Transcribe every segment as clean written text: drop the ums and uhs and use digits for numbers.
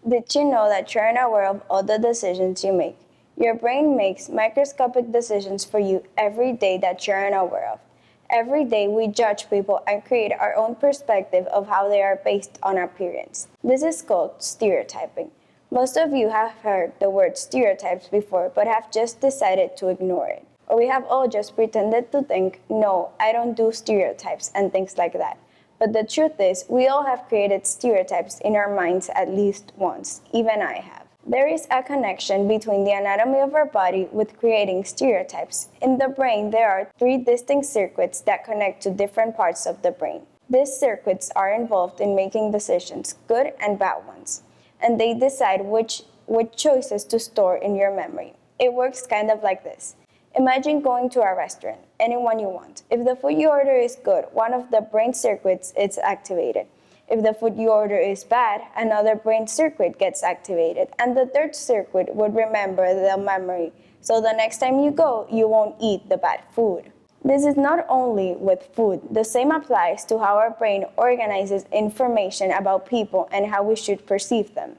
Did you know that you're unaware of all the decisions you make? Your brain makes microscopic decisions for you every day that you're unaware of. Every day we judge people and create our own perspective of how they are based on appearance. This is called stereotyping. Most of you have heard the word stereotypes before, but have just decided to ignore it. Or we have all just pretended to think, no, I don't do stereotypes and things like that. But the truth is, we all have created stereotypes in our minds at least once, even I have. There is a connection between the anatomy of our body with creating stereotypes. In the brain, there are 3 distinct circuits that connect to different parts of the brain. These circuits are involved in making decisions, good and bad ones, and they decide which choices to store in your memory. It works kind of like this. Imagine going to a restaurant, anyone you want. If the food you order is good, one of the brain circuits is activated. If the food you order is bad, another brain circuit gets activated, and the third circuit would remember the memory, so the next time you go, you won't eat the bad food. This is not only with food, the same applies to how our brain organizes information about people and how we should perceive them.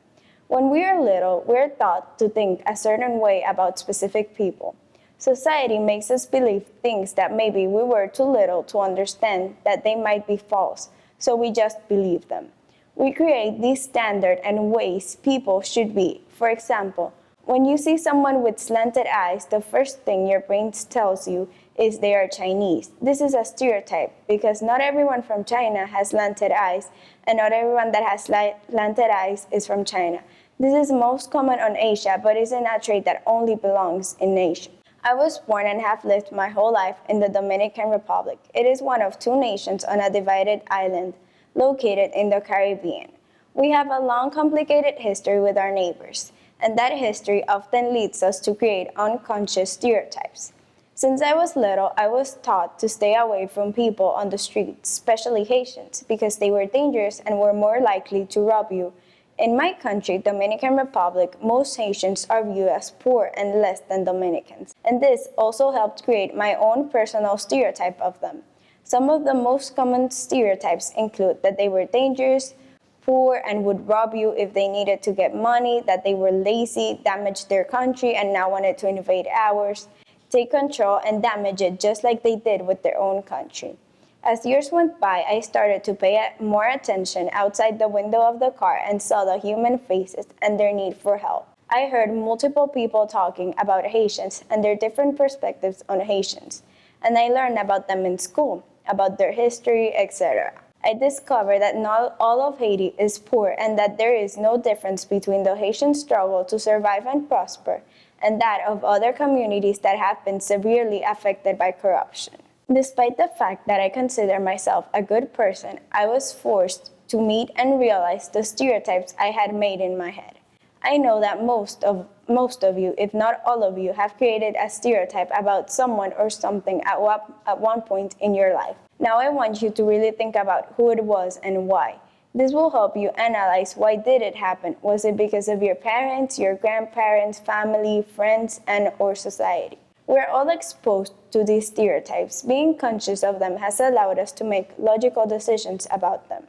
When we are little, we are taught to think a certain way about specific people. Society makes us believe things that maybe we were too little to understand that they might be false, so we just believe them. We create these standards and ways people should be. For example, when you see someone with slanted eyes, the first thing your brain tells you is they are Chinese. This is a stereotype because not everyone from China has slanted eyes, and not everyone that has slanted eyes is from China. This is most common on Asia, but isn't a trait that only belongs in Asia. I was born and have lived my whole life in the Dominican Republic. It is one of 2 nations on a divided island located in the Caribbean. We have a long, complicated history with our neighbors, and that history often leads us to create unconscious stereotypes. Since I was little, I was taught to stay away from people on the streets, especially Haitians, because they were dangerous and were more likely to rob you. In my country, Dominican Republic, most Haitians are viewed as poor and less than Dominicans, and this also helped create my own personal stereotype of them. Some of the most common stereotypes include that they were dangerous, poor, and would rob you if they needed to get money, that they were lazy, damaged their country, and now wanted to invade ours, take control and damage it just like they did with their own country. As years went by, I started to pay more attention outside the window of the car and saw the human faces and their need for help. I heard multiple people talking about Haitians and their different perspectives on Haitians, and I learned about them in school, about their history, etc. I discovered that not all of Haiti is poor and that there is no difference between the Haitian struggle to survive and prosper and that of other communities that have been severely affected by corruption. Despite the fact that I consider myself a good person, I was forced to meet and realize the stereotypes I had made in my head. I know that most of you, if not all of you, have created a stereotype about someone or something at one point in your life. Now I want you to really think about who it was and why. This will help you analyze why did it happen. Was it because of your parents, your grandparents, family, friends, and or society? We're all exposed to these stereotypes. Being conscious of them has allowed us to make logical decisions about them.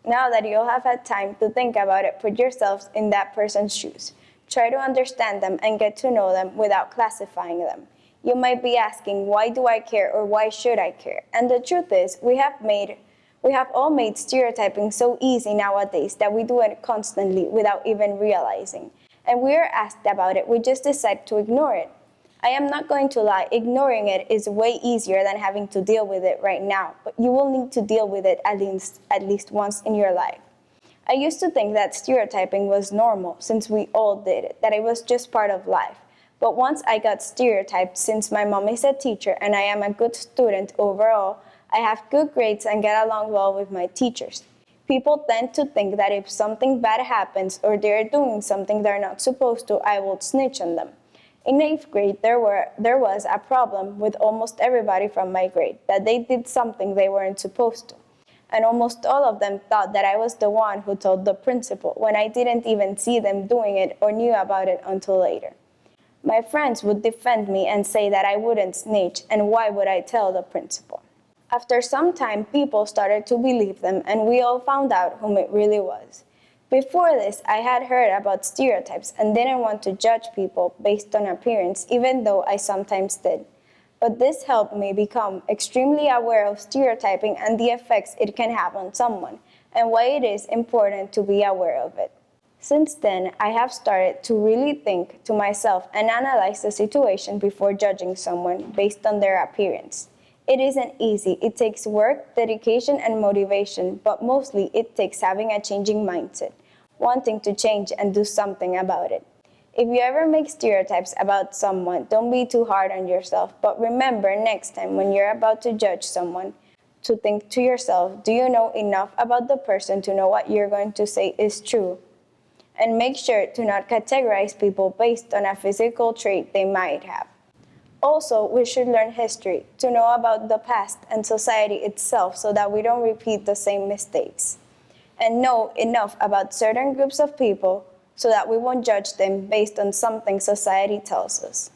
Now that you all have had time to think about it, put yourselves in that person's shoes. Try to understand them and get to know them without classifying them. You might be asking, why do I care or why should I care? And the truth is, we have all made stereotyping so easy nowadays that we do it constantly without even realizing. And we are asked about it, we just decide to ignore it. I am not going to lie, ignoring it is way easier than having to deal with it right now, but you will need to deal with it at least once in your life. I used to think that stereotyping was normal, since we all did it, that it was just part of life. But once I got stereotyped, since my mom is a teacher and I am a good student overall, I have good grades and get along well with my teachers. People tend to think that if something bad happens or they're doing something they're not supposed to, I will snitch on them. In 8th grade, there was a problem with almost everybody from my grade, that they did something they weren't supposed to. And almost all of them thought that I was the one who told the principal, when I didn't even see them doing it or knew about it until later. My friends would defend me and say that I wouldn't snitch, and why would I tell the principal? After some time, people started to believe them, and we all found out whom it really was. Before this, I had heard about stereotypes and didn't want to judge people based on appearance, even though I sometimes did. But this helped me become extremely aware of stereotyping and the effects it can have on someone, and why it is important to be aware of it. Since then, I have started to really think to myself and analyze the situation before judging someone based on their appearance. It isn't easy. It takes work, dedication, and motivation, but mostly it takes having a changing mindset, wanting to change and do something about it. If you ever make stereotypes about someone, don't be too hard on yourself, but remember next time when you're about to judge someone, to think to yourself, do you know enough about the person to know what you're going to say is true? And make sure to not categorize people based on a physical trait they might have. Also, we should learn history to know about the past and society itself so that we don't repeat the same mistakes. And know enough about certain groups of people so that we won't judge them based on something society tells us.